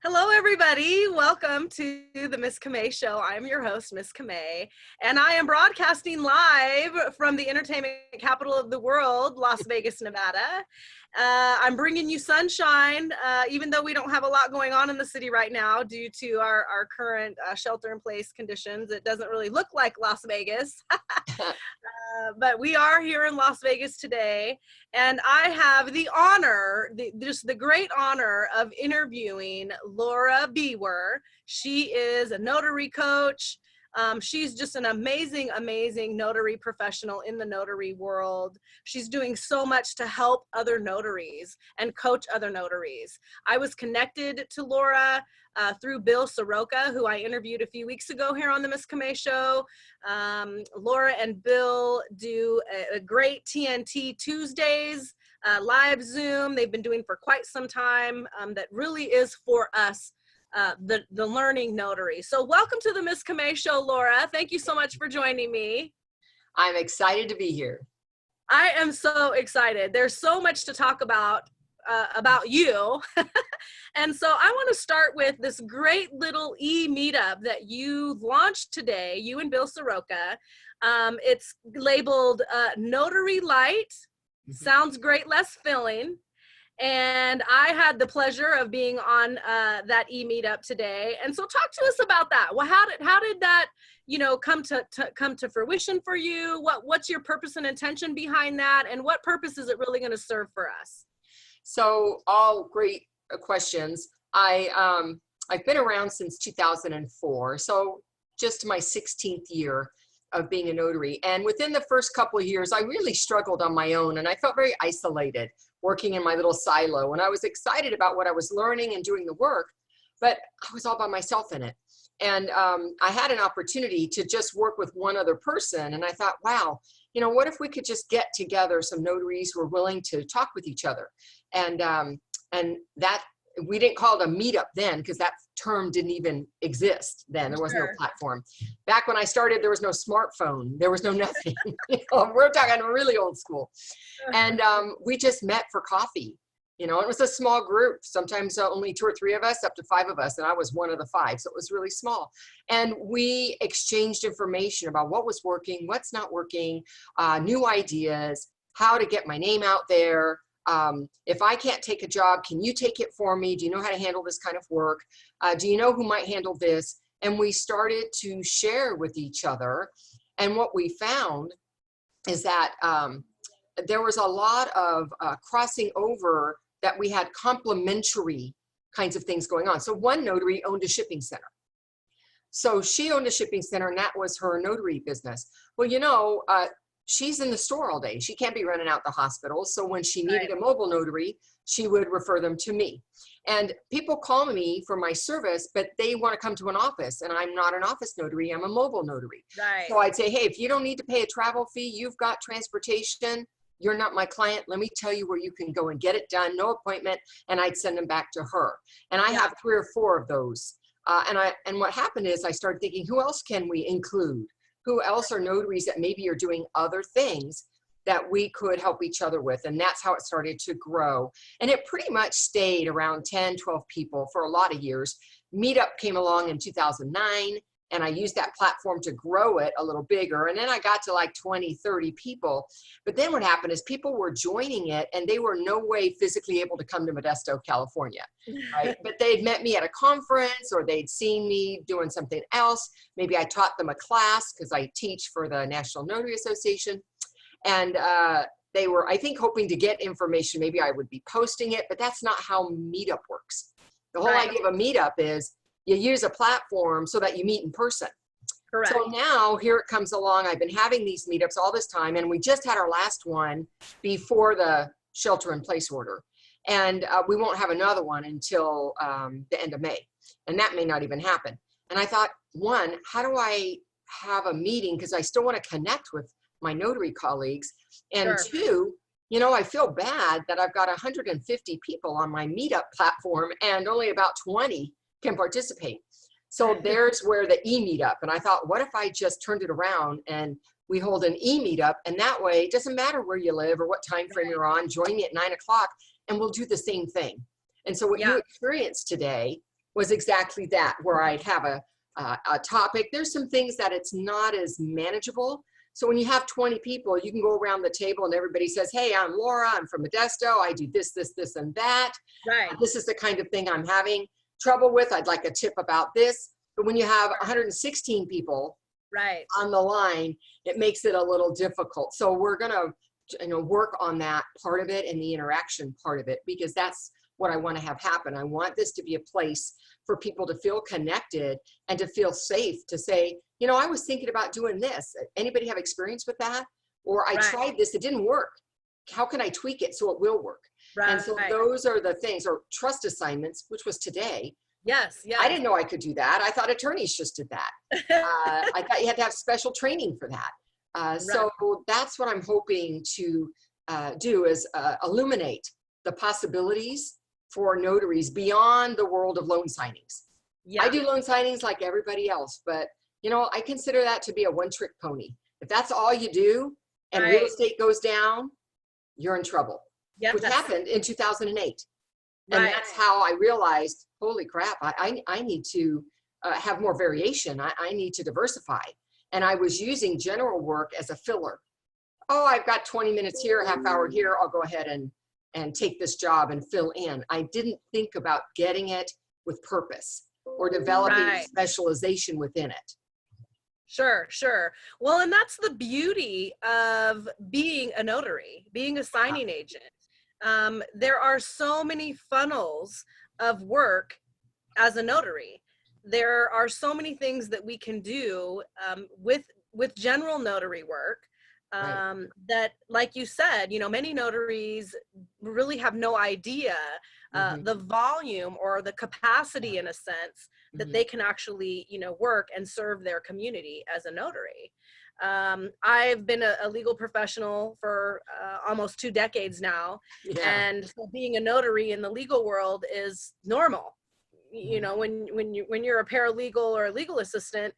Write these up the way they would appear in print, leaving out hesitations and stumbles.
Hello, everybody. Welcome to the Miss Camay Show. I'm your host, Miss Camay, and I am broadcasting live from the entertainment capital of the world, Las Vegas, Nevada. I'm bringing you sunshine, even though we don't have a lot going on in the city right now due to our current shelter-in-place conditions. It doesn't really look like Las Vegas, but we are here in Las Vegas today, and I have the honor, just the great honor of interviewing Laura Biewer. She is a notary coach. She's just an amazing, amazing notary professional in the notary world. She's doing so much to help other notaries and coach other notaries. I was connected to Laura through Bill Soroka, who I interviewed a few weeks ago here on the Miss Camay Show. Laura and Bill do a great TNT Tuesdays, live Zoom. They've been doing for quite some time that really is for us, the learning notary. So welcome to the Miss Camay Show, Laura. Thank you so much for joining me. I'm excited to be here. I am so excited. There's so much to talk about you. And so I want to start with this great little e-meetup that you launched today, you and Bill Soroka. It's labeled Notary Light. Sounds great, less filling. And I had the pleasure of being on that e-meetup today. And so talk to us about that. Well, how did that, come to fruition for you? What's your purpose and intention behind that? And what purpose is it really going to serve for us? So all great questions. I've been around since 2004. So just my 16th year of being a notary. And within the first couple of years, I really struggled on my own and I felt very isolated working in my little silo. And I was excited about what I was learning and doing the work, but I was all by myself in it. And I had an opportunity to just work with one other person. And I thought, wow, what if we could just get together some notaries who are willing to talk with each other? And that, we didn't call it a meetup then because that term didn't even exist then. There was no platform. Back when I started, there was no smartphone. There was no nothing. We're talking really old school. And we just met for coffee. It was a small group, sometimes only 2 or 3 of us, up to 5 of us, and I was one of the 5, so it was really small. And we exchanged information about what was working, what's not working, new ideas, how to get my name out there. If I can't take a job, can you take it for me? Do you know how to handle this kind of work? Do you know who might handle this? And we started to share with each other. And what we found is that there was a lot of crossing over, that we had complementary kinds of things going on. So one notary owned a shipping center. So she owned a shipping center and that was her notary business. Well, she's in the store all day. She can't be running out the hospital. So when she needed a mobile notary, she would refer them to me. And people call me for my service, but they want to come to an office and I'm not an office notary, I'm a mobile notary. Right. So I'd say, hey, if you don't need to pay a travel fee, you've got transportation, you're not my client, let me tell you where you can go and get it done, no appointment, and I'd send them back to her. And I have 3 or 4 of those. And what happened is I started thinking, who else can we include? Who else are notaries that maybe are doing other things that we could help each other with? And that's how it started to grow. And it pretty much stayed around 10, 12 people for a lot of years. Meetup came along in 2009, and I used that platform to grow it a little bigger. And then I got to like 20, 30 people. But then what happened is people were joining it and they were no way physically able to come to Modesto, California, right? But they'd met me at a conference or they'd seen me doing something else. Maybe I taught them a class because I teach for the National Notary Association. And they were, I think, hoping to get information. Maybe I would be posting it, but that's not how Meetup works. The whole idea of a Meetup is you use a platform so that you meet in person. Correct. So now here it comes along. I've been having these meetups all this time, and we just had our last one before the shelter-in-place order. And we won't have another one until the end of May. And that may not even happen. And I thought, one, how do I have a meeting? Because I still want to connect with my notary colleagues. And two, I feel bad that I've got 150 people on my meetup platform and only about 20 can participate. So there's where the e-meetup. And I thought, what if I just turned it around and we hold an e-meetup, and that way it doesn't matter where you live or what time frame you're on, join me at 9 o'clock and we'll do the same thing. And so what you experienced today was exactly that, where I'd have a topic. There's some things that it's not as manageable. So when you have 20 people, you can go around the table and everybody says, hey, I'm Laura, I'm from Modesto, I do this, this, this, and that. Right. This is the kind of thing I'm having trouble with. I'd like a tip about this. But when you have 116 people right on the line, it makes it a little difficult. So we're gonna, work on that part of it and the interaction part of it, because that's what I want to have happen. I want this to be a place for people to feel connected and to feel safe to say, I was thinking about doing this. Anybody have experience with that? Or I Right. tried this, it didn't work. How can I tweak it so it will work? Right. And so those are the things, or trust assignments, which was today. Yes. I didn't know I could do that. I thought attorneys just did that. I thought you had to have special training for that. So that's what I'm hoping to do, is illuminate the possibilities for notaries beyond the world of loan signings. Yeah. I do loan signings like everybody else, but I consider that to be a one-trick pony. If that's all you do and real estate goes down, you're in trouble. Yes. Which happened in 2008. And that's how I realized, holy crap, I need to have more variation. I need to diversify. And I was using general work as a filler. Oh, I've got 20 minutes here, a half hour here. I'll go ahead and take this job and fill in. I didn't think about getting it with purpose or developing specialization within it. Sure. Well, and that's the beauty of being a notary, being a signing agent. There are so many funnels of work as a notary. There are so many things that we can do with general notary work that, like you said, many notaries really have no idea the volume or the capacity, in a sense, that they can actually, work and serve their community as a notary. I've been a legal professional for almost 2 decades now. And so being a notary in the legal world is normal. When you're a paralegal or a legal assistant,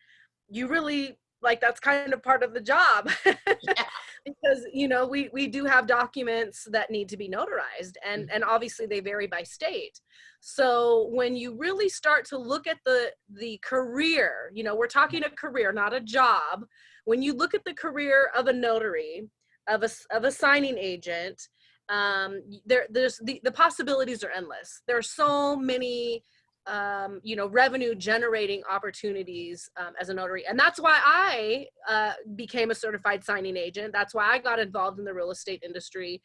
you really, that's kind of part of the job. Because we do have documents that need to be notarized, and obviously they vary by state. So when you really start to look at the career, we're talking a career, not a job. When you look at the career of a notary, of a signing agent, there's the possibilities are endless. There are so many revenue generating opportunities as a notary. And that's why I became a certified signing agent. That's why I got involved in the real estate industry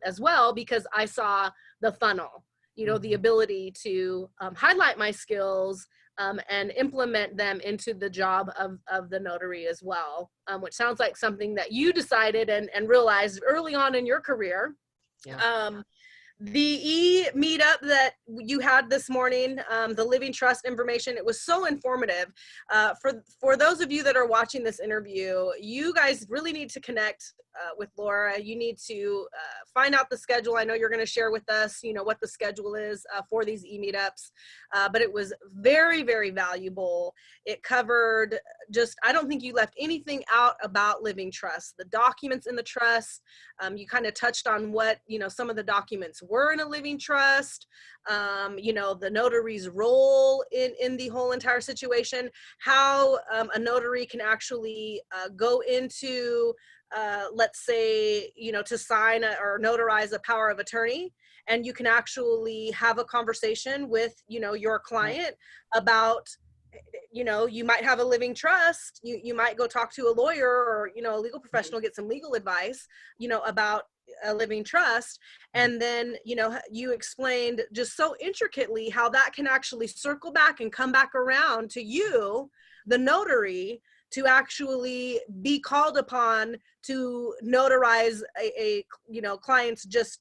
as well, because I saw the funnel, the ability to highlight my skills and implement them into the job of the notary as well, which sounds like something that you decided and realized early on in your career. The meetup that you had this morning, the Living Trust information, it was so informative. For those of you that are watching this interview, you guys really need to connect with Laura. You need to find out the schedule. I know you're going to share with us, what the schedule is for these e-meetups, but it was very, very valuable. It covered I don't think you left anything out about Living Trust. The documents in the trust, you kind of touched on what, some of the documents were in a living trust, the notary's role in the whole entire situation, how a notary can actually go into, let's say, to sign or notarize a power of attorney, and you can actually have a conversation with, your client about, you might have a living trust, you might go talk to a lawyer or, a legal professional, get some legal advice, about a living trust. And then, you explained just so intricately how that can actually circle back and come back around to you, the notary, to actually be called upon to notarize a client's just,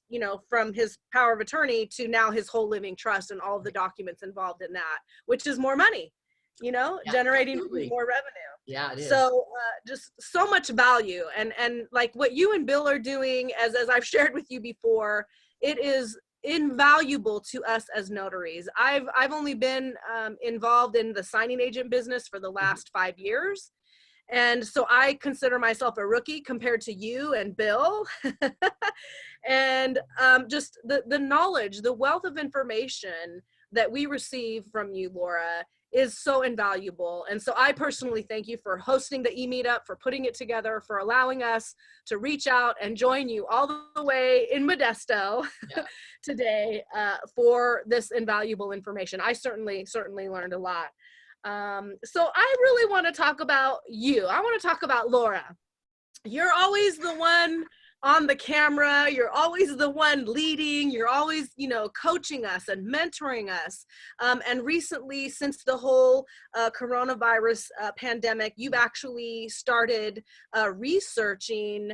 from his power of attorney to now his whole living trust and all of the documents involved in that, which is more money, generating more revenue. Yeah, it is. So just so much value. And like what you and Bill are doing, as I've shared with you before, it is invaluable to us as notaries. I've only been involved in the signing agent business for the last 5 years. And so I consider myself a rookie compared to you and Bill. And just the knowledge, the wealth of information that we receive from you, Laura, is so invaluable. And so I personally thank you for hosting the e-meetup, for putting it together, for allowing us to reach out and join you all the way in Modesto today for this invaluable information. I certainly learned a lot. So I really want to talk about you. I want to talk about Laura. You're always the one on the camera. You're always the one leading. You're always, coaching us and mentoring us. And recently, since the whole coronavirus pandemic, you've actually started researching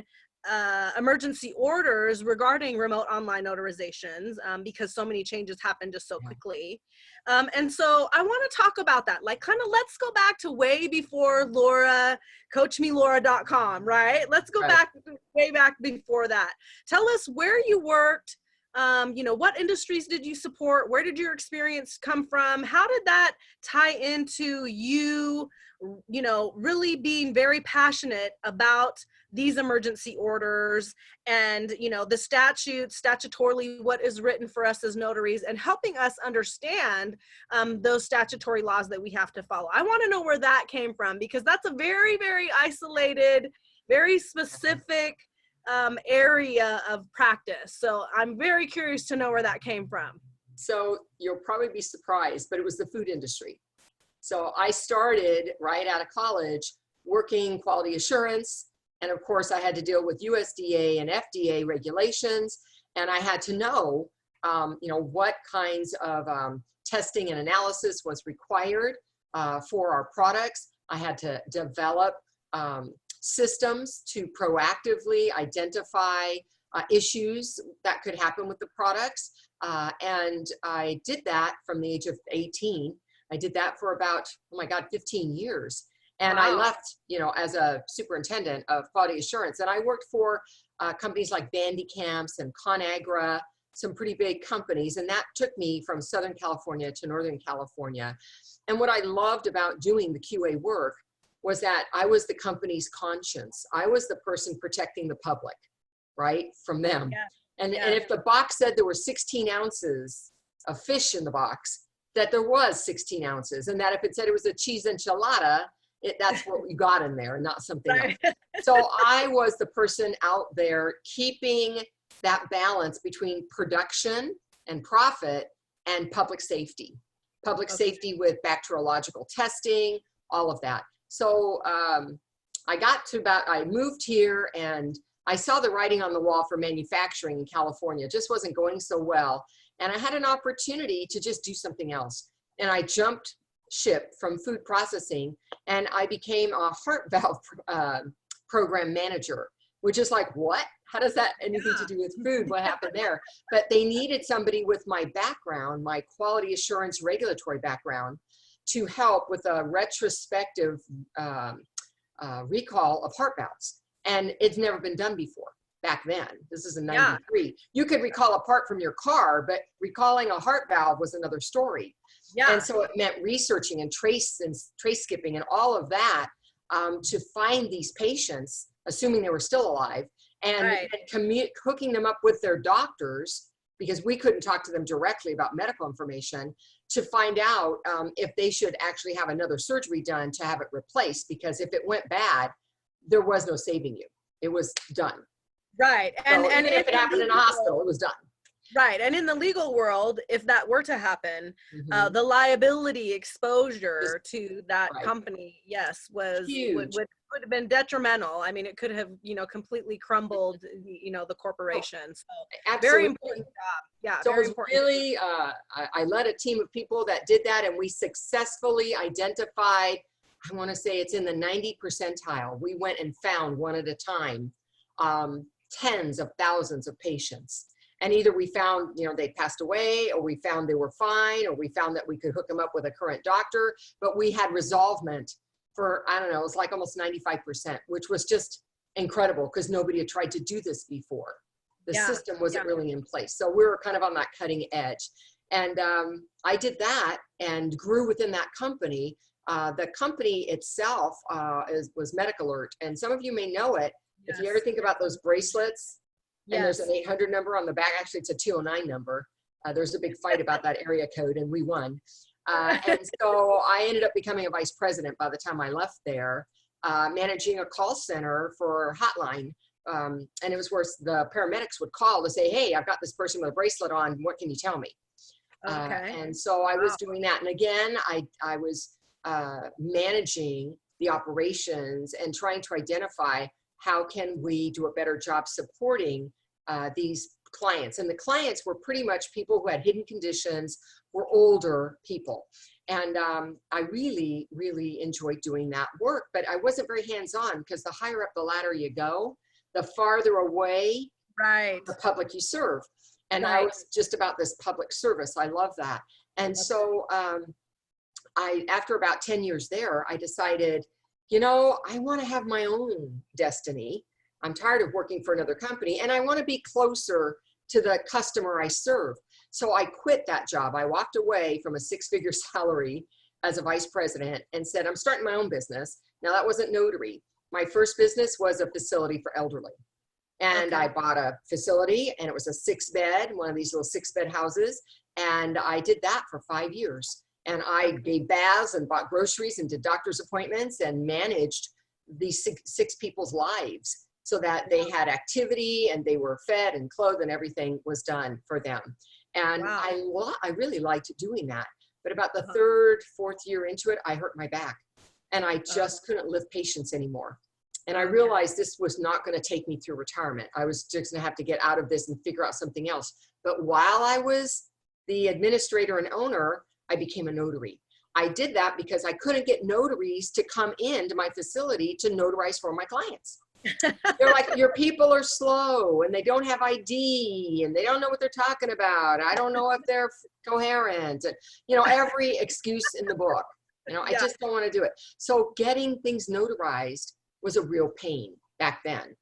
emergency orders regarding remote online notarizations because so many changes happened just so quickly. And so I want to talk about that. Like, kind of, let's go back to way before Laura, CoachMeLaura.com, right? Let's go back, way back before that. Tell us where you worked, what industries did you support? Where did your experience come from? How did that tie into you, really being very passionate about these emergency orders and, the statutorily what is written for us as notaries, and helping us understand those statutory laws that we have to follow? I want to know where that came from, because that's a very, very isolated, very specific area of practice. So I'm very curious to know where that came from. So you'll probably be surprised, but it was the food industry. So I started right out of college working quality assurance. And of course, I had to deal with USDA and FDA regulations. And I had to know, what kinds of testing and analysis was required for our products. I had to develop systems to proactively identify issues that could happen with the products. And I did that from the age of 18. I did that for about, 15 years. And wow. I left, as a superintendent of quality assurance. And I worked for companies like Bandicamps and ConAgra, some pretty big companies. And that took me from Southern California to Northern California. And what I loved about doing the QA work was that I was the company's conscience. I was the person protecting the public, right, from them. Yeah. And if the box said there were 16 ounces of fish in the box, that there was 16 ounces. And that if it said it was a cheese enchilada, that's what we got in there, not something else. So I was the person out there keeping that balance between production and profit and public safety. Public safety with bacteriological testing, all of that. So I moved here and I saw the writing on the wall for manufacturing in California. It just wasn't going so well. And I had an opportunity to just do something else. And I jumped ship from food processing and I became a heart valve program manager, which is like, what? How does that anything to do with food? What happened there? But they needed somebody with my background, my quality assurance regulatory background, to help with a retrospective recall of heart valves. And it's never been done before back then. This is in 93. Yeah. You could recall a part from your car, but recalling a heart valve was another story. Yeah. And so it meant researching and trace skipping and all of that to find these patients, assuming they were still alive, and hooking them up with their doctors, because we couldn't talk to them directly about medical information, to find out if they should actually have another surgery done to have it replaced, because if it went bad, there was no saving you. It was done. Right. And even if it happened in a hospital, it was done. Right. And in the legal world, if that were to happen, the liability exposure to that company, was would have been detrimental. I mean, it could have, completely crumbled, the corporation. So absolutely. Very important job. Yeah. So very it was important. really, I led a team of people that did that, and we successfully identified, I want to say it's in the 90 percentile. We went and found one at a time, tens of thousands of patients. And either we found, they passed away, or we found they were fine, or we found that we could hook them up with a current doctor, but we had resolvement for, I don't know, it was like almost 95%, which was just incredible because nobody had tried to do this before. The system wasn't really in place. So we were kind of on that cutting edge. And I did that and grew within that company. The company itself was Medical Alert. And some of you may know it. If you ever think about those bracelets, and there's an 800 number on the back, actually it's a 209 number. There was a big fight about that area code, and we won. And so I ended up becoming a vice president by the time I left there, managing a call center for hotline. And it was where the paramedics would call to say, hey, I've got this person with a bracelet on. What can you tell me? Okay. And so I was doing that. And again, I was managing the operations and trying to identify how can we do a better job supporting these clients. And the clients were pretty much people who had hidden conditions, were older people. And I really, really enjoyed doing that work, but I wasn't very hands-on because the higher up the ladder you go, the farther away the public you serve. And I was just about this public service. I love that. And so after about 10 years there, I decided, you know, I want to have my own destiny. I'm tired of working for another company, and I want to be closer to the customer I serve. So I quit that job. I walked away from a 6-figure salary as a vice president and said, I'm starting my own business. Now, that wasn't notary. My first business was a facility for elderly. And I bought a facility, and it was a 6-bed, one of these little 6-bed houses. And I did that for 5 years. And I gave baths and bought groceries and did doctor's appointments and managed these six people's lives so that they had activity and they were fed and clothed and everything was done for them. And I really liked doing that. But about the 3rd, 4th year into it, I hurt my back, and I just couldn't lift patients anymore. And I realized this was not going to take me through retirement. I was just going to have to get out of this and figure out something else. But while I was the administrator and owner, I became a notary. I did that because I couldn't get notaries to come into my facility to notarize for my clients. They're like, your people are slow and they don't have ID and they don't know what they're talking about. I don't know if they're coherent. And, you know, every excuse in the book. You know, I just don't want to do it. So getting things notarized was a real pain back then.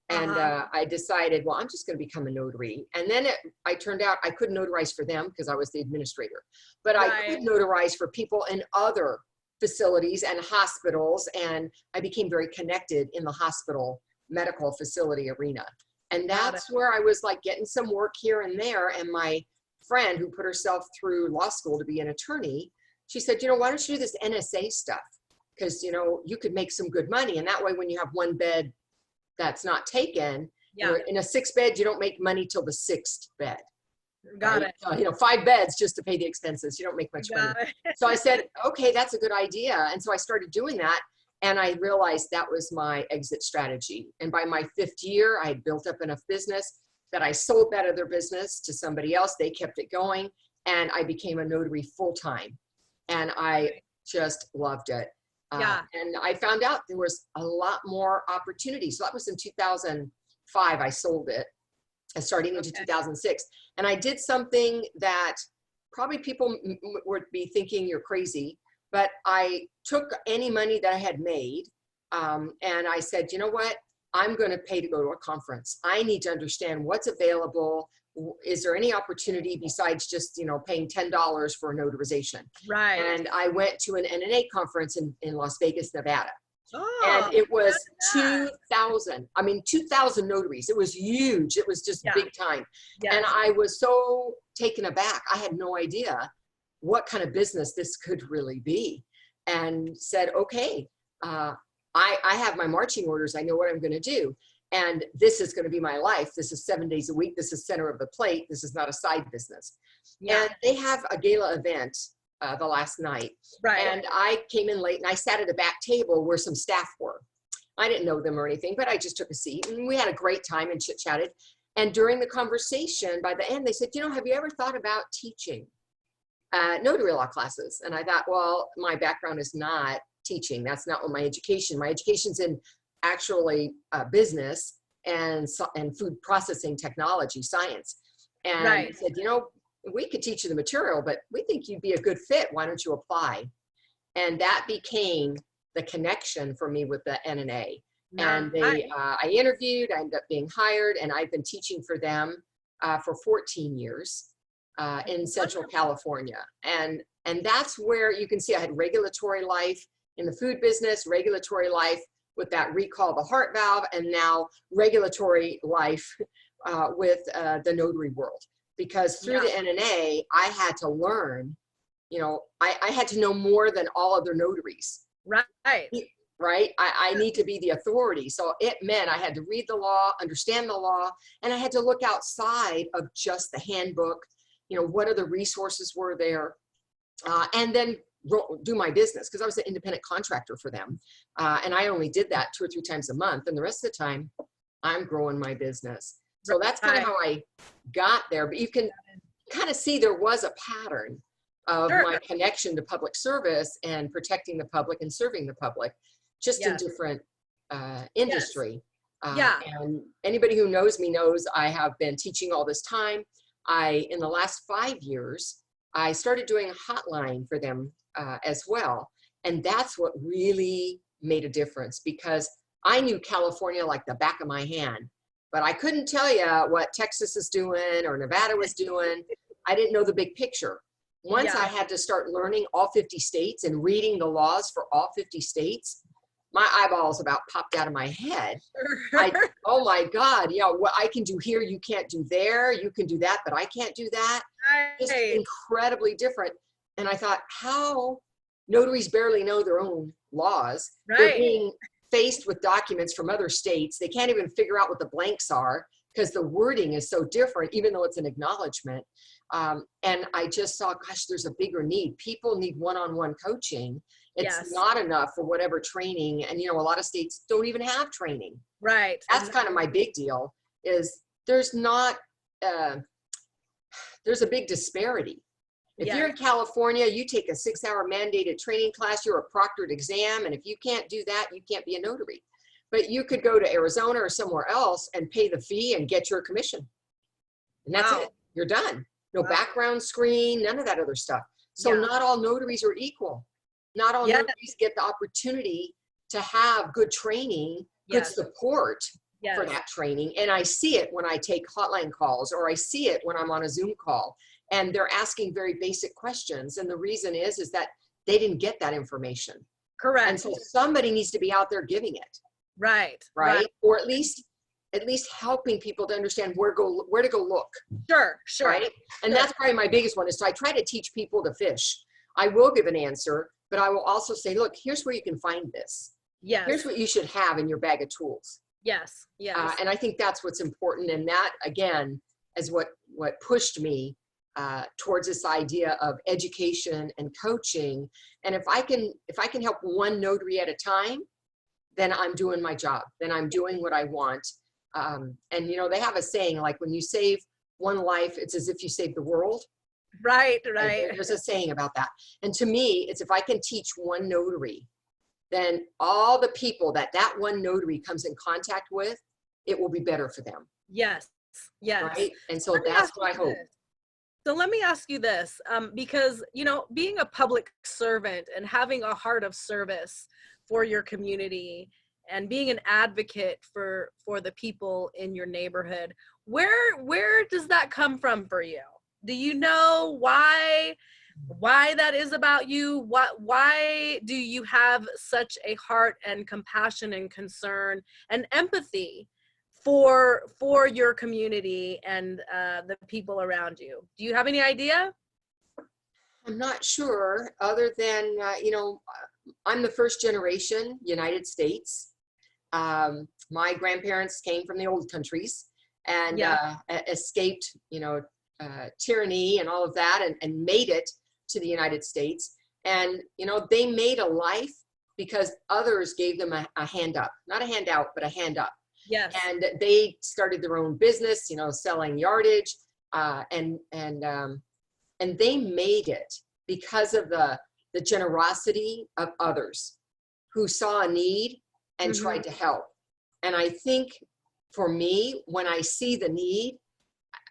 And I decided, well, I'm just going to become a notary. And then I turned out I couldn't notarize for them because I was the administrator, but I could notarize for people in other facilities and hospitals. And I became very connected in the hospital medical facility arena. And that's where I was like getting some work here and there. And my friend who put herself through law school to be an attorney, she said, you know, why don't you do this NSA stuff? Because, you know, you could make some good money. And that way, when you have one bed that's not taken, in a 6-bed, you don't make money till the 6th bed. Got it. You know, 5 beds just to pay the expenses. You don't make much money. So I said, okay, that's a good idea. And so I started doing that. And I realized that was my exit strategy. And by my 5th year, I had built up enough business that I sold that other business to somebody else. They kept it going. And I became a notary full-time. And I just loved it. And I found out there was a lot more opportunity. So that was in 2005, I sold it, starting into 2006. And I did something that probably people would be thinking you're crazy, but I took any money that I had made and I said, you know what? I'm going to pay to go to a conference. I need to understand what's available. Is there any opportunity besides just, you know, paying $10 for a notarization? Right. And I went to an NNA conference in Las Vegas, Nevada. And it was 2,000 notaries. It was huge. It was just big time. And I was so taken aback. I had no idea what kind of business this could really be, and said, okay, I have my marching orders. I know what I'm going to do. And this is going to be my life. This is 7 days a week. This is center of the plate. This is not a side business. And they have a gala event the last night. And I came in late and I sat at a back table where some staff were. I didn't know them or anything, but I just took a seat and we had a great time and chit-chatted. And during the conversation, by the end, they said, you know, have you ever thought about teaching notary law classes? And I thought, well, my background is not teaching. That's not what my education's in actually business and food processing technology, science. And I said, you know, we could teach you the material, but we think you'd be a good fit. Why don't you apply? And that became the connection for me with the NNA. And I interviewed, I ended up being hired, and I've been teaching for them for 14 years in Central California. And that's where you can see I had regulatory life in the food business, regulatory life with that recall the heart valve, and now regulatory life with the notary world. because through the NNA, I had to learn, I had to know more than all other notaries. Right. Right. I need to be the authority. So it meant I had to read the law, understand the law, and I had to look outside of just the handbook, what other resources were there, and then do my business, because I was an independent contractor for them. And I only did that 2 or 3 times a month. And the rest of the time, I'm growing my business. So that's kind of how I got there. But you can kind of see there was a pattern of my connection to public service and protecting the public and serving the public, just in different industry. And anybody who knows me knows I have been teaching all this time. In the last 5 years, I started doing a hotline for them as well. And that's what really made a difference, because I knew California like the back of my hand, but I couldn't tell you what Texas is doing or Nevada was doing. I didn't know the big picture. Once I had to start learning all 50 states and reading the laws for all 50 states, my eyeballs about popped out of my head. Oh my God, what I can do here, you can't do there. You can do that, but I can't do that. Just incredibly different. And I thought, how notaries barely know their own laws. They're being faced with documents from other states. They can't even figure out what the blanks are because the wording is so different, even though it's an acknowledgement. And I just saw, gosh, there's a bigger need. People need one-on-one coaching. It's not enough for whatever training. And, a lot of states don't even have training. Right. That's kind of my big deal, is there's not, there's a big disparity. If you're in California, you take a 6-hour mandated training class, you're a proctored exam. And if you can't do that, you can't be a notary. But you could go to Arizona or somewhere else and pay the fee and get your commission. And that's it. You're done. No background screen, none of that other stuff. So not all notaries are equal. Not all notaries get the opportunity to have good training, good support for that training. And I see it when I take hotline calls, or I see it when I'm on a Zoom call and they're asking very basic questions. And the reason is that they didn't get that information. Correct. And so somebody needs to be out there giving it. Right. Or at least helping people to understand where to go look. Sure. Right. And that's probably my biggest one, is I try to teach people to fish. I will give an answer, but I will also say, look, here's where you can find this. Yes. Here's what you should have in your bag of tools. Yes. And I think that's what's important. And that, again, is what pushed me towards this idea of education and coaching. And if I can help one notary at a time, then I'm doing my job. Then I'm doing what I want. And they have a saying, like, when you save one life, it's as if you save the world. Right. There's a saying about that. And to me, it's if I can teach one notary, then all the people that one notary comes in contact with, it will be better for them. Yes. Right. And so that's what I hope. So let me ask you this, because, being a public servant and having a heart of service for your community and being an advocate for the people in your neighborhood, where does that come from for you? Do you know why that is about you? Why do you have such a heart and compassion and concern and empathy for your community and the people around you? Do you have any idea? I'm not sure, other than, I'm the first generation United States. My grandparents came from the old countries and escaped, tyranny and all of that, and made it to the United States. And, they made a life because others gave them a hand up, not a handout, but a hand up. Yes. And they started their own business, selling yardage, and they made it because of the generosity of others who saw a need and tried to help. And I think for me, when I see the need,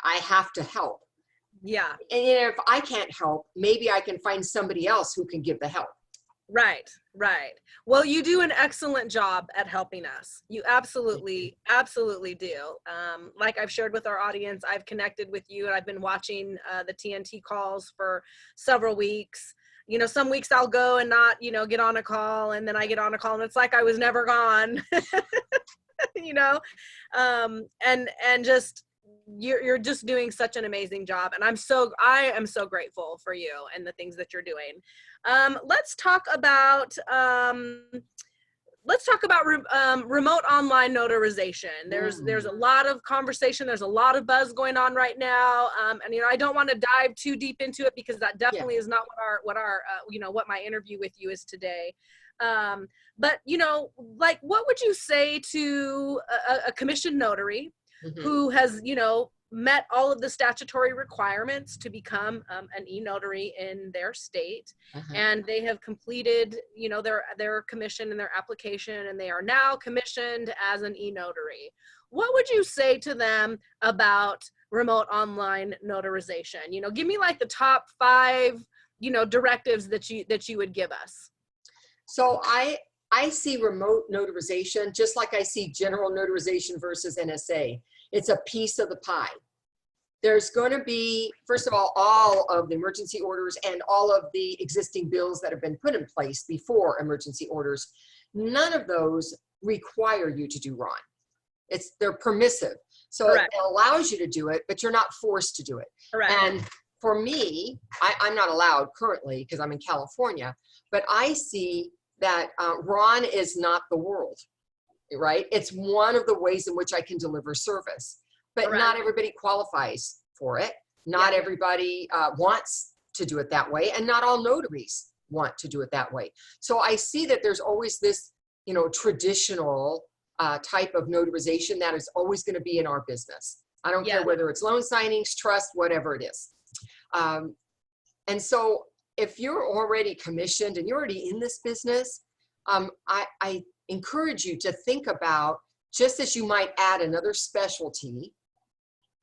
I have to help. Yeah. And if I can't help, maybe I can find somebody else who can give the help. Right. Well, you do an excellent job at helping us. You absolutely do. Like I've shared with our audience, I've connected with you and I've been watching the TNT calls for several weeks. Some weeks I'll go and not, get on a call, and then I get on a call and it's like I was never gone, and just, you're just doing such an amazing job, and I am so grateful for you and the things that you're doing. Let's talk about remote online notarization. There's a lot of conversation. There's a lot of buzz going on right now. And, I don't want to dive too deep into it because that definitely is not what my interview with you is today. But, like, what would you say to a commissioned notary who has, met all of the statutory requirements to become an e-notary in their state, and they have completed, their commission and their application, and they are now commissioned as an e-notary? What would you say to them about remote online notarization? Give me like the top 5, directives that you would give us. So I see remote notarization just like I see general notarization versus NSA. It's a piece of the pie. There's going to be, first of all of the emergency orders and all of the existing bills that have been put in place before emergency orders. None of those require you to do RON. They're permissive. So Correct. It allows you to do it, but you're not forced to do it. Correct. And for me, I'm not allowed currently because I'm in California, but I see that RON is not the world, right? It's one of the ways in which I can deliver service. But Correct. Not everybody qualifies for it. Not everybody wants to do it that way. And not all notaries want to do it that way. So I see that there's always this, traditional type of notarization that is always going to be in our business. I don't care whether it's loan signings, trust, whatever it is. And so if you're already commissioned and you're already in this business, I encourage you to think about, just as you might add another specialty,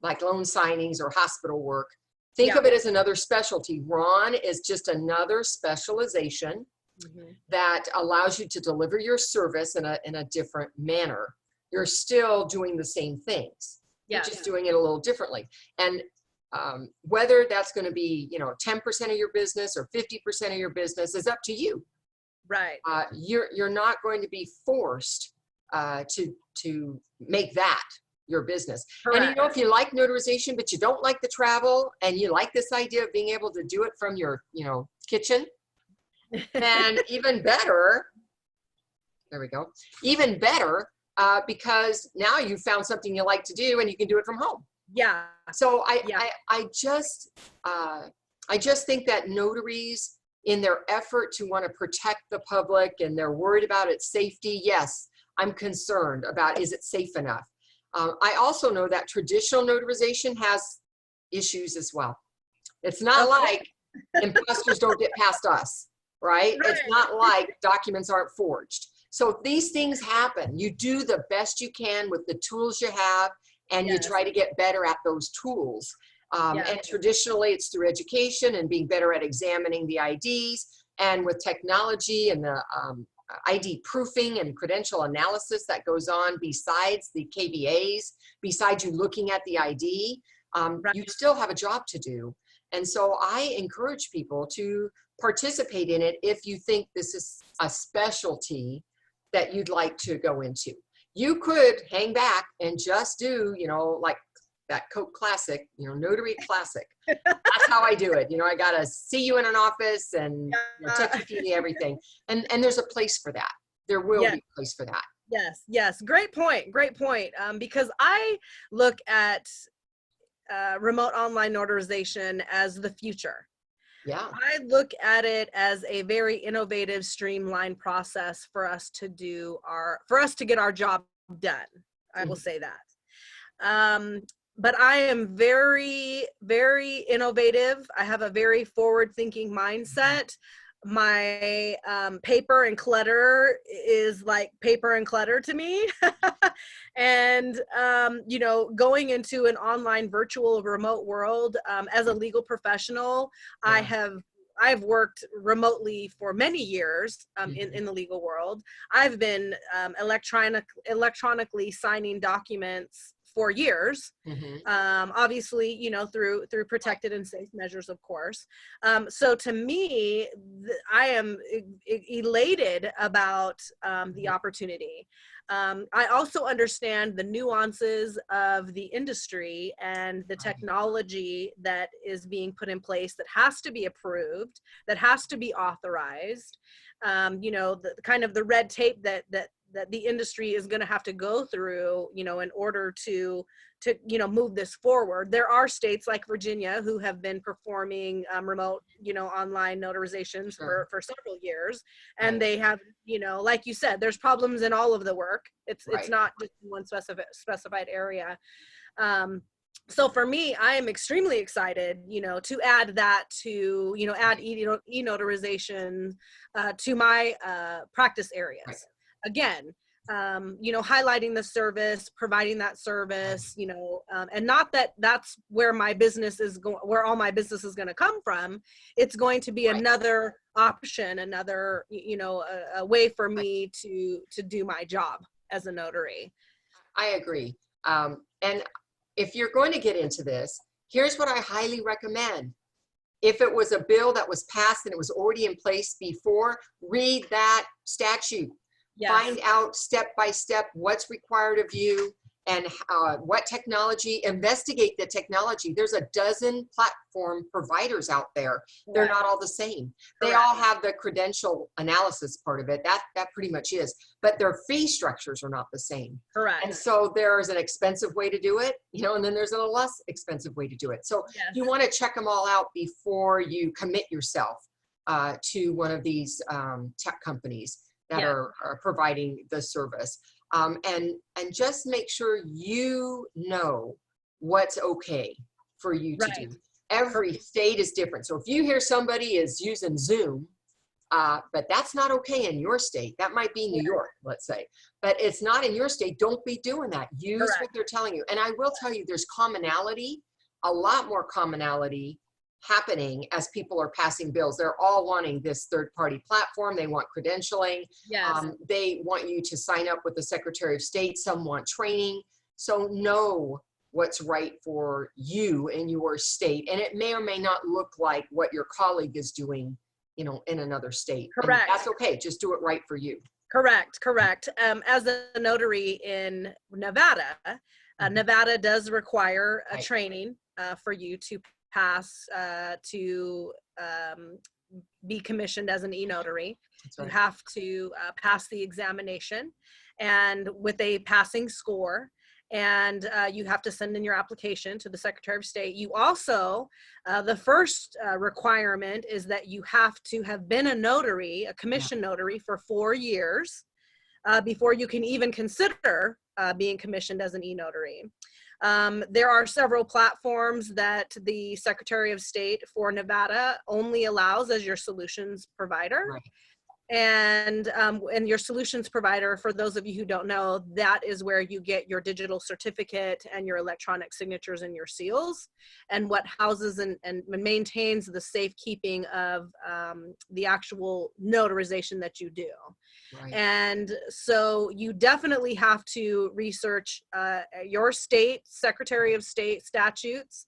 like loan signings or hospital work, think of it as another specialty. RON is just another specialization that allows you to deliver your service in a different manner. You're still doing the same things. You're just doing it a little differently. And whether that's going to be, 10% of your business or 50% of your business is up to you. Right. You're not going to be forced to make that your business. Correct. And if you like notarization, but you don't like the travel, and you like this idea of being able to do it from your, kitchen, then even better, there we go, even better, because now you found something you like to do and you can do it from home. Yeah. So I just think that notaries, in their effort to want to protect the public and they're worried about its safety, yes, I'm concerned about, is it safe enough? I also know that traditional notarization has issues as well. It's not like imposters don't get past us, right? It's not like documents aren't forged. So these things happen. You do the best you can with the tools you have, and you try to get better at those tools. And traditionally it's through education and being better at examining the IDs, and with technology and the ID proofing and credential analysis that goes on besides the KBAs, besides you looking at the ID, you still have a job to do. And so I encourage people to participate in it if you think this is a specialty that you'd like to go into. You could hang back and just do, like that Coke Classic, Notary Classic. That's how I do it. I got to see you in an office and touchy-feely everything. And there's a place for that. There will be a place for that. Yes. Great point. Because I look at remote online notarization as the future. Yeah. I look at it as a very innovative, streamlined process for us to get our job done. I will say that. But I am very, very innovative. I have a very forward-thinking mindset. My paper and clutter is like paper and clutter to me. And, going into an online virtual remote world, as a legal professional, I've worked remotely for many years in the legal world. I've been electronically signing documents years. Mhm. Obviously, you know, through protected and safe measures, of course. So to me, I am elated about the Mhm. opportunity. I also understand the nuances of the industry and the Right. technology that is being put in place that has to be approved, that has to be authorized. You know, the kind of the red tape that the industry is going to have to go through, you know, in order to you know, move this forward. There are states like Virginia who have been performing remote, you know, online notarizations Sure. for several years, and Right. they have, you know, like you said, there's problems in all of the work. It's Right. not just in one specified area. Um, so for me, I am extremely excited, you know, to add that to, you know, add Right. e-notarization to my practice Right. areas. Again, you know, highlighting the service, providing that Right. service, you know, and not that that's where my business is going, where all my business is going to come from. It's going to be Right. another option, another, you know, a way for Right. me to do my job as a notary. I agree. And if you're going to get into this, here's what I highly recommend. If it was a bill that was passed and it was already in place before, read that statute. Yes. Find out step by step what's required of you and what technology, investigate the technology. There's a dozen platform providers out there. They're Correct. not all the same. They Correct. all have the credential analysis part of it. That pretty much is, but their fee structures are not the same. And Correct. so there's an expensive way to do it, you know, and then there's a less expensive way to do it. So Yes. you want to check them all out before you commit yourself to one of these tech companies that Yes. are providing the service. And just make sure you know what's okay for you to Right. do. Every state is different. So if you hear somebody is using Zoom, but that's not okay in your state. That might be New Yeah. York, let's say, but it's not in your state. Don't be doing that. Use what Correct. they're telling you. And I will tell you, there's commonality, a lot more commonality happening as people are passing bills. They're all wanting this third-party platform. They want credentialing. Yes. They want you to sign up with the Secretary of State. Some want training. So know what's right for you in your state. And it may or may not look like what your colleague is doing, you know, in another state. And Correct. that's okay. Just do it right for you. Correct. Correct. As a notary in Nevada, Mhm. Nevada does require a Right. training for you to pass to be commissioned as an e-notary. That's You right. have to pass the examination and with a passing score, and you have to send in your application to the Secretary of State. You also, the first requirement is that you have to have been a notary, a Yeah. commission notary for 4 years before you can even consider being commissioned as an e-notary. There are several platforms that the Secretary of State for Nevada only allows as your solutions provider. Right. And your solutions provider, for those of you who don't know, that is where you get your digital certificate and your electronic signatures and your seals, and what houses and maintains the safekeeping of the actual notarization that you do. Right. And so you definitely have to research your state Secretary of State statutes.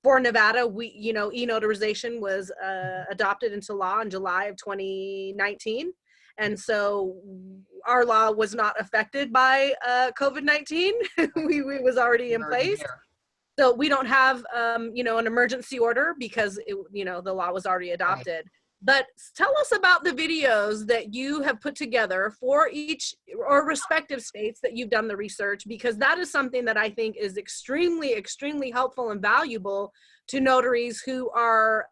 For Nevada, you know, e-notarization was adopted into law in July of 2019. And so our law was not affected by COVID-19. we was already in Already place. there. So we don't have, you know, an emergency order because, you know, the law was already Right. adopted. But tell us about the videos that you have put together for each or respective states that you've done the research, because that is something that I think is extremely, extremely helpful and valuable to notaries who are,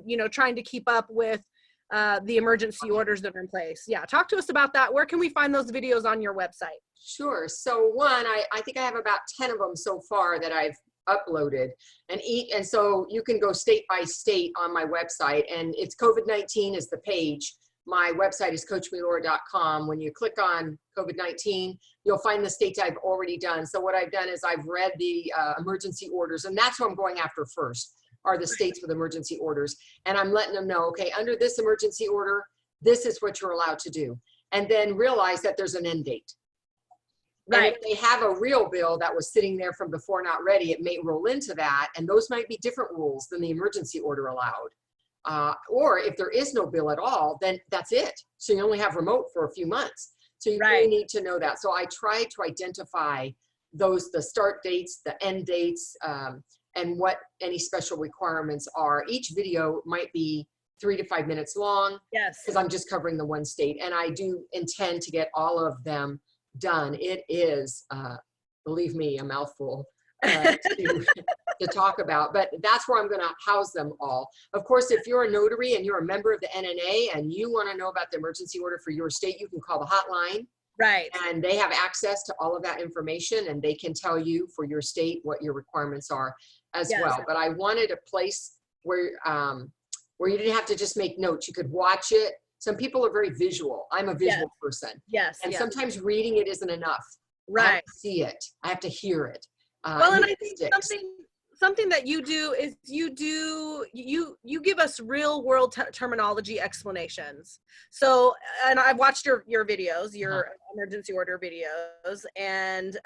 you know, trying to keep up with the emergency orders that are in place. Yeah, talk to us about that. Where can we find those videos on your website? Sure. So one, I think I have about 10 of them so far that I've uploaded, and so you can go state by state on my website, and it's COVID-19 is the page. My website is CoachMeLaura.com. When you click on COVID-19, you'll find the states I've already done. So what I've done is I've read the emergency orders, and that's what I'm going after first, are the states with emergency orders. And I'm letting them know, okay, under this emergency order, this is what you're allowed to do. And then realize that there's an end date. And Right. if they have a real bill that was sitting there from before not ready, it may roll into that. And those might be different rules than the emergency order allowed. Or if there is no bill at all, then that's it. So you only have remote for a few months. So you really Right. need to know that. So I try to identify those, the start dates, the end dates, and what any special requirements are. Each video might be 3 to 5 minutes long Yes. because I'm just covering the one state. And I do intend to get all of them done. It is, believe me, a mouthful to talk about, but that's where I'm going to house them all. Of course, if you're a notary and you're a member of the NNA and you want to know about the emergency order for your state, you can call the hotline. Right. And they have access to all of that information, and they can tell you for your state what your requirements are as Yes. well. But I wanted a place where you didn't have to just make notes. You could watch it. Some people are very visual. I'm a visual person. Yes. And Yes. sometimes reading it isn't enough. I have Right. to see it. I have to hear it. Well, and I it think sticks. something that you do is you give us real world terminology explanations. So, and I've watched your videos, your emergency order videos, and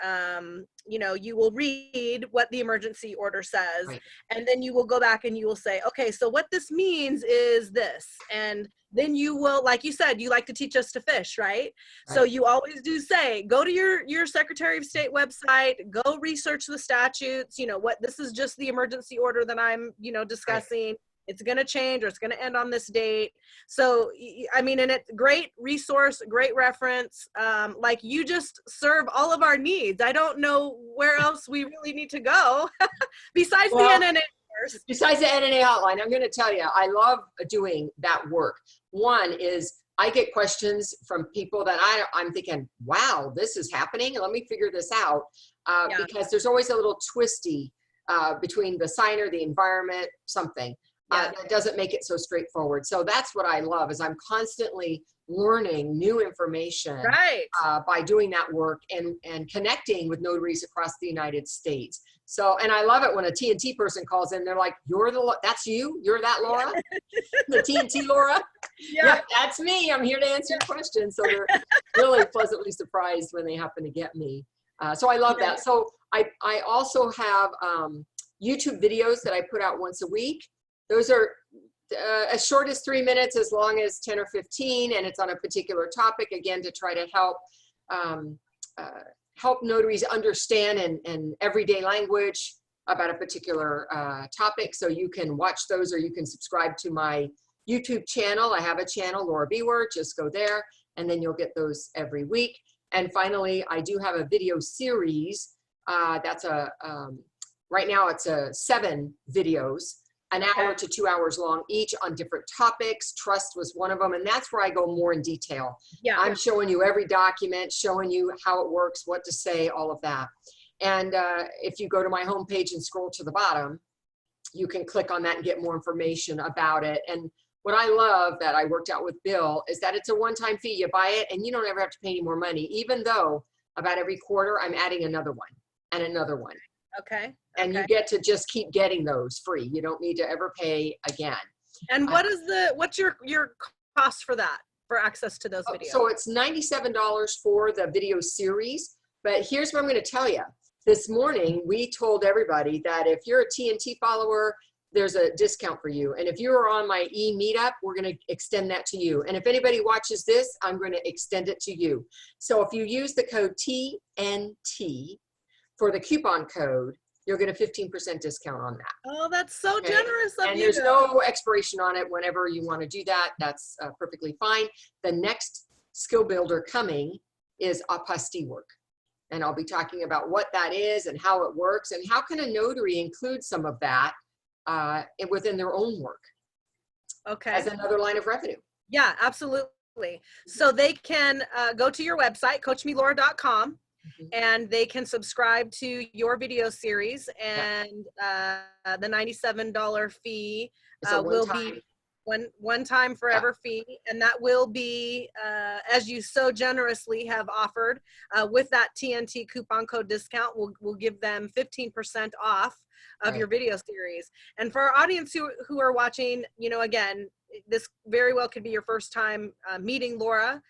you know, you will read what the emergency order says, Right. and then you will go back and you will say, okay, so what this means is this, and then you will, like you said, you like to teach us to fish, right? So you always do say, go to your Secretary of State website, go research the statutes, you know, what, this is just the emergency order that I'm, you know, discussing. Right. It's going to change, or it's going to end on this date. So, I mean, and it's great resource, great reference. Like, you just serve all of our needs. I don't know where else we really need to go besides the NNA. Besides the NNA hotline, I'm going to tell you, I love doing that work. One is I get questions from people that I'm thinking, wow, this is happening. Let me figure this out. Because there's always a little twisty between the signer, the environment, something that doesn't make it so straightforward. So that's what I love, is I'm constantly learning new information by doing that work and connecting with notaries across the United States. So, and I love it when a TNT person calls in, they're like, that's you? You're that Laura? The TNT Laura? Yep, that's me. I'm here to answer your questions. So they're really pleasantly surprised when they happen to get me. So I love that. So I also have YouTube videos that I put out once a week. Those are as short as 3 minutes, as long as 10 or 15, and it's on a particular topic, again, to try to help help notaries understand in everyday language about a particular topic. So you can watch those, or you can subscribe to my YouTube channel. I have a channel, Laura Biewer. Just go there, and then you'll get those every week. And finally, I do have a video series. That's right now it's 7 videos, an hour to 2 hours long, each on different topics. Trust was one of them, and that's where I go more in detail. I'm showing you every document, showing you how it works, what to say, all of that. And if you go to my homepage and scroll to the bottom, you can click on that and get more information about it. And what I love that I worked out with Bill is that it's a one-time fee. You buy it and you don't ever have to pay any more money, even though about every quarter I'm adding another one and another one. Okay. And you get to just keep getting those free. You don't need to ever pay again. And what's your cost for that, for access to those videos? So it's $97 for the video series, but here's what I'm going to tell you. This morning, we told everybody that if you're a TNT follower, there's a discount for you. And if you're on my e-meetup, we're going to extend that to you. And if anybody watches this, I'm going to extend it to you. So if you use the code TNT for the coupon code, you'll get a 15% discount on that. Oh, that's so generous of you. And there's no expiration on it. Whenever you want to do that, that's perfectly fine. The next skill builder coming is apostille work. And I'll be talking about what that is and how it works, and how can a notary include some of that within their own work as another line of revenue. Yeah, absolutely. So they can go to your website, CoachMeLaura.com, and they can subscribe to your video series, and the $97 fee will be one time forever fee, and that will be as you so generously have offered with that TNT coupon code discount. We'll give them 15% off of your video series. And for our audience who are watching, you know, again, this very well could be your first time meeting Laura.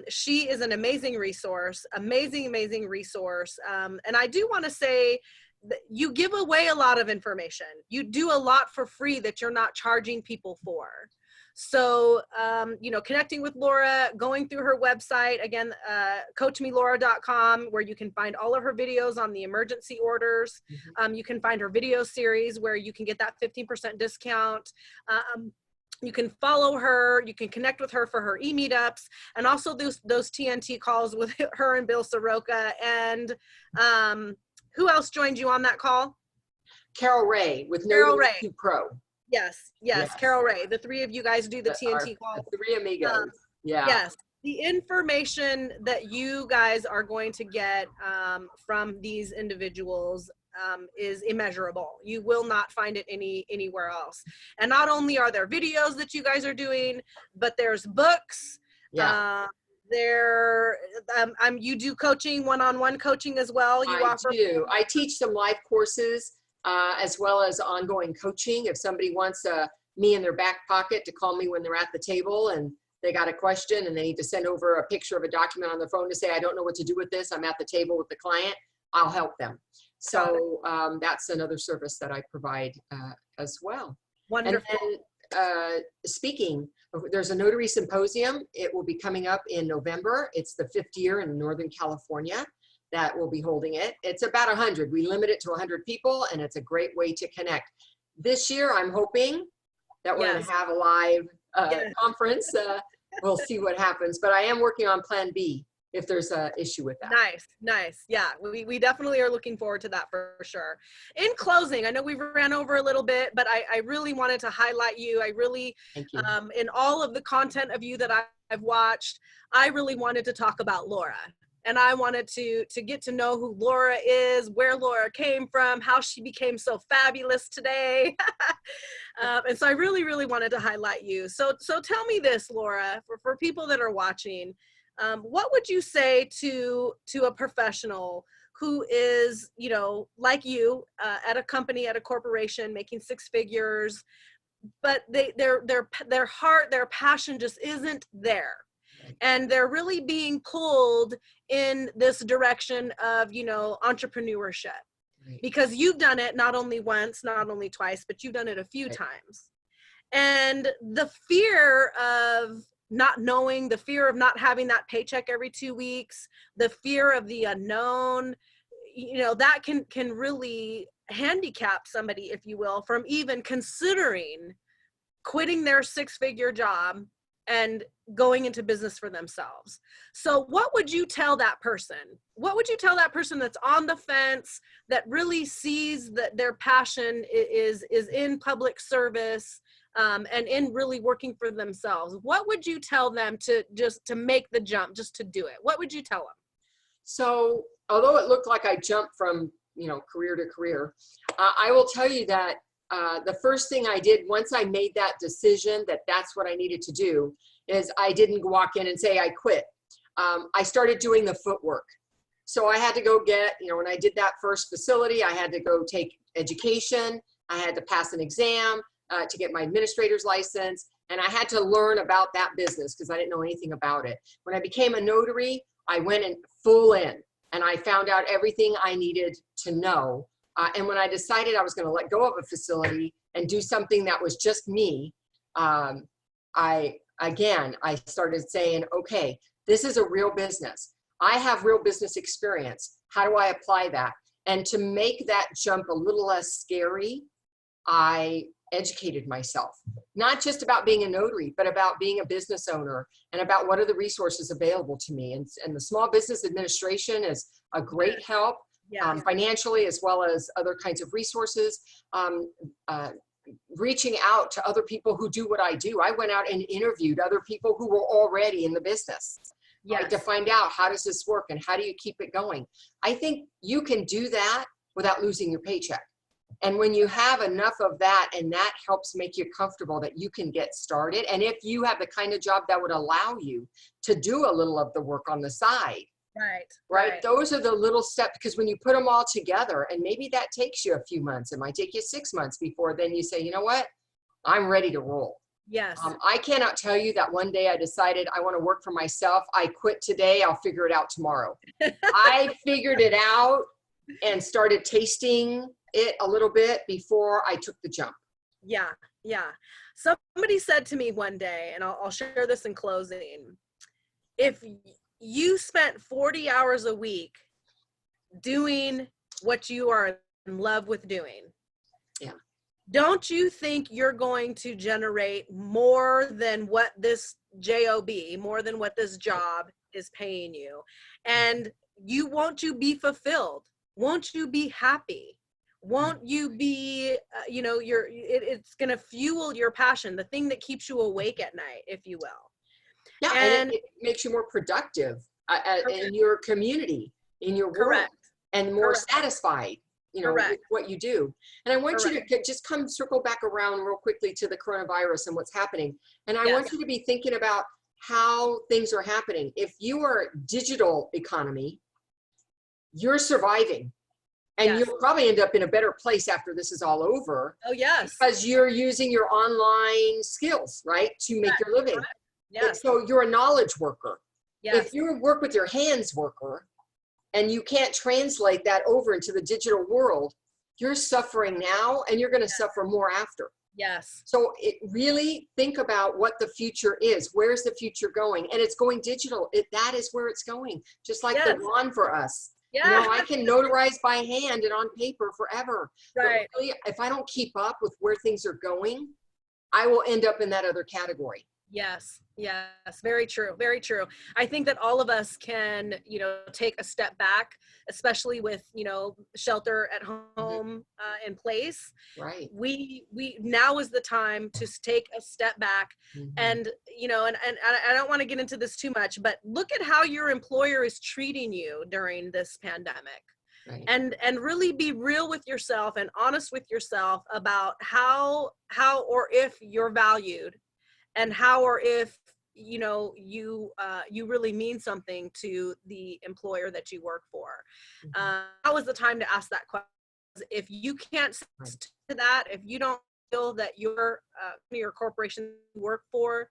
She is an amazing resource, amazing resource. And I do want to say that you give away a lot of information. You do a lot for free that you're not charging people for. So, you know, connecting with Laura, going through her website, again, CoachMeLaura.com, where you can find all of her videos on the emergency orders. You can find her video series where you can get that 15% discount. You can follow her, you can connect with her for her e-meetups, and also those TNT calls with her and Bill Soroka. And who else joined you on that call? Carol Ray with Carol Notary Ray. Pro. Yes, Carol Ray. The three of you guys do the TNT call. Three amigos. Yes. The information that you guys are going to get from these individuals is immeasurable. You will not find it anywhere else. And not only are there videos that you guys are doing, but there's books. Yeah. You do coaching, one-on-one coaching as well. I do. I teach some live courses as well as ongoing coaching. If somebody wants me in their back pocket to call me when they're at the table and they got a question and they need to send over a picture of a document on their phone to say, I don't know what to do with this, I'm at the table with the client, I'll help them. So that's another service that I provide as well. Wonderful. And then speaking, there's a notary symposium. It will be coming up in November. It's the 5th year in Northern California that will be holding it. It's about 100. We limit it to 100 people, and it's a great way to connect. This year, I'm hoping that we're going to have a live conference. We'll see what happens, but I am working on Plan B if there's an issue with that. Nice. Yeah, we definitely are looking forward to that for sure. In closing, I know we ran over a little bit, but I really wanted to highlight you. I really, Thank you. In all of the content of you that I've watched, I really wanted to talk about Laura. And I wanted to get to know who Laura is, where Laura came from, how she became so fabulous today. And so I really wanted to highlight you. So tell me this, Laura, for people that are watching, what would you say to a professional who is, you know, like you, at a company, at a corporation, making 6 figures, but their heart, their passion just isn't there. And they're really being pulled in this direction of, you know, entrepreneurship, because you've done it not only once, not only twice, but you've done it a few times. And the fear of not knowing, the fear of not having that paycheck every 2 weeks, the fear of the unknown, you know, that can really handicap somebody, if you will, from even considering quitting their 6-figure job and going into business for themselves. So what would you tell that person? What would you tell that person that's on the fence, that really sees that their passion is in public service, and in really working for themselves? What would you tell them to make the jump, just to do it? What would you tell them? So although it looked like I jumped from, you know, career to career, I will tell you that the first thing I did once I made that decision that that's what I needed to do is I didn't walk in and say I quit. I started doing the footwork. So I had to go get, you know, when I did that first facility, I had to go take education. I had to pass an exam to get my administrator's license. And I had to learn about that business because I didn't know anything about it. When I became a notary, I went in full in and I found out everything I needed to know. And when I decided I was going to let go of a facility and do something that was just me, I started saying, okay, this is a real business. I have real business experience. How do I apply that? And to make that jump a little less scary, I educated myself, not just about being a notary, but about being a business owner and about what are the resources available to me. And the Small Business Administration is a great help. Financially, as well as other kinds of resources, reaching out to other people who do what I do. I went out and interviewed other people who were already in the business, right, to find out how does this work and how do you keep it going. I think you can do that without losing your paycheck. And when you have enough of that, and that helps make you comfortable that you can get started. And if you have the kind of job that would allow you to do a little of the work on the side, right. Those are the little steps, because when you put them all together, and maybe that takes you a few months, it might take you 6 months before then you say, you know what, I'm ready to roll. Yes. I cannot tell you that one day I decided I want to work for myself. I quit today. I'll figure it out tomorrow. I figured it out and started tasting it a little bit before I took the jump. Yeah. Yeah. Somebody said to me one day, and I'll share this in closing. If you spent 40 hours a week doing what you are in love with doing, Yeah. don't you think you're going to generate more than what this job, more than what this job is paying you? And won't you be fulfilled? Won't you be happy? Won't you be, it's going to fuel your passion, the thing that keeps you awake at night, if you will. Yeah, and it makes you more productive in your community, in your world, Correct. and more Correct. satisfied, with what you do. And I want you to just circle back around real quickly to the coronavirus and what's happening. And I want you to be thinking about how things are happening. If you are digital economy, you're surviving. And you'll probably end up in a better place after this is all over. Oh, yes. Because you're using your online skills, right, to make your living. Yes. So you're a knowledge worker. Yes. If you're a work with your hands worker and you can't translate that over into the digital world, you're suffering now and you're going to suffer more after. Yes. So really think about what the future is. Where's the future going? And it's going digital. That is where it's going. Just like the lawn for us. Yeah. I can notarize by hand and on paper forever. Right. But really, if I don't keep up with where things are going, I will end up in that other category. Yes. Yes. Very true. Very true. I think that all of us can, take a step back, especially with, shelter at home in place. Right. We now is the time to take a step back and, and I don't want to get into this too much, but look at how your employer is treating you during this pandemic. Right. And really be real with yourself and honest with yourself about how or if you're valued, and how or if you really mean something to the employer that you work for. Now is the time to ask that question. If you can't stick to that, if you don't feel that your corporation you work for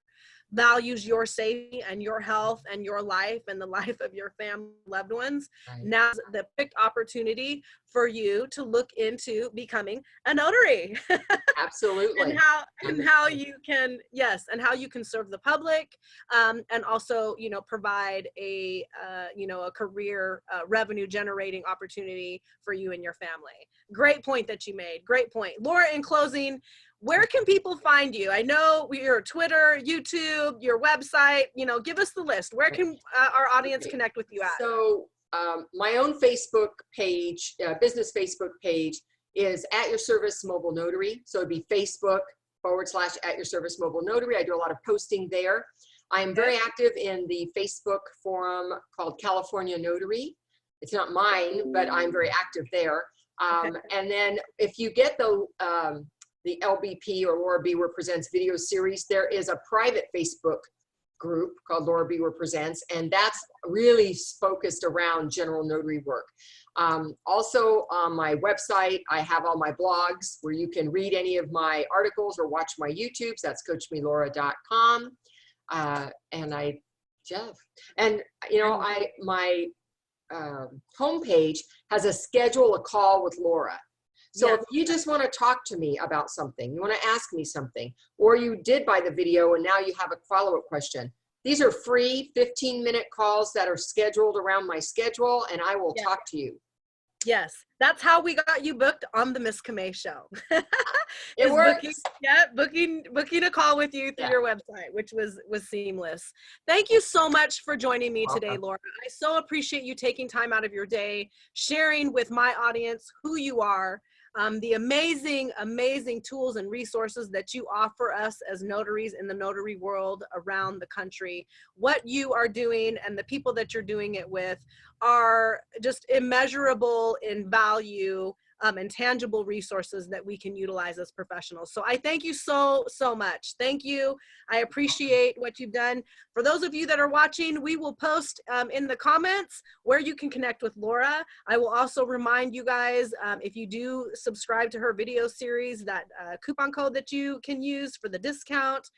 values your safety and your health and your life and the life of your family, loved ones, now's the perfect opportunity for you to look into becoming a notary. Absolutely. and how you can serve the public, and also provide a career revenue generating opportunity for you and your family. Great point that you made. Great point, Laura. In closing, where can people find you? I know your Twitter, YouTube, your website. Give us the list. Where can our audience connect with you at? So my own Facebook page, business Facebook page, is At Your Service Mobile Notary. So it'd be Facebook.com/ At Your Service Mobile Notary. I do a lot of posting there. I am very active in the Facebook forum called California Notary. It's not mine, but I'm very active there. And then if you get the LBP or Laura Biewer Presents video series, there is a private Facebook group called Laura Biewer Presents, and that's really focused around general notary work. Also on my website, I have all my blogs where you can read any of my articles or watch my YouTubes. That's CoachMeLaura.com. My homepage has a schedule a call with Laura. So if you just want to talk to me about something, you want to ask me something, or you did buy the video and now you have a follow-up question, these are free 15-minute calls that are scheduled around my schedule, and I will talk to you. Yes, that's how we got you booked on the Miss Camay Show. It works. Booking a call with you through your website, which was seamless. Thank you so much for joining me today, Laura. I so appreciate you taking time out of your day, sharing with my audience who you are, the amazing tools and resources that you offer us as notaries in the notary world around the country. What you are doing and the people that you're doing it with are just immeasurable in value and tangible resources that we can utilize as professionals. So I thank you so much. Thank you. I appreciate what you've done. For those of you that are watching, we will post in the comments where you can connect with Laura. I will also remind you guys, if you do subscribe to her video series, that coupon code that you can use for the discount,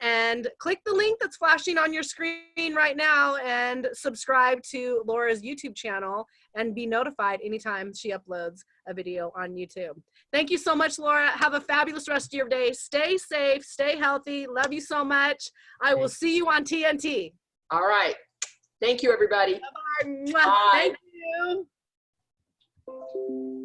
and click the link that's flashing on your screen right now and subscribe to Laura's YouTube channel and be notified anytime she uploads a video on YouTube. Thank you so much, Laura. Have a fabulous rest of your day. Stay safe, stay healthy. Love you so much. I will see you on TNT. All right. Thank you, everybody. Bye-bye. Thank you.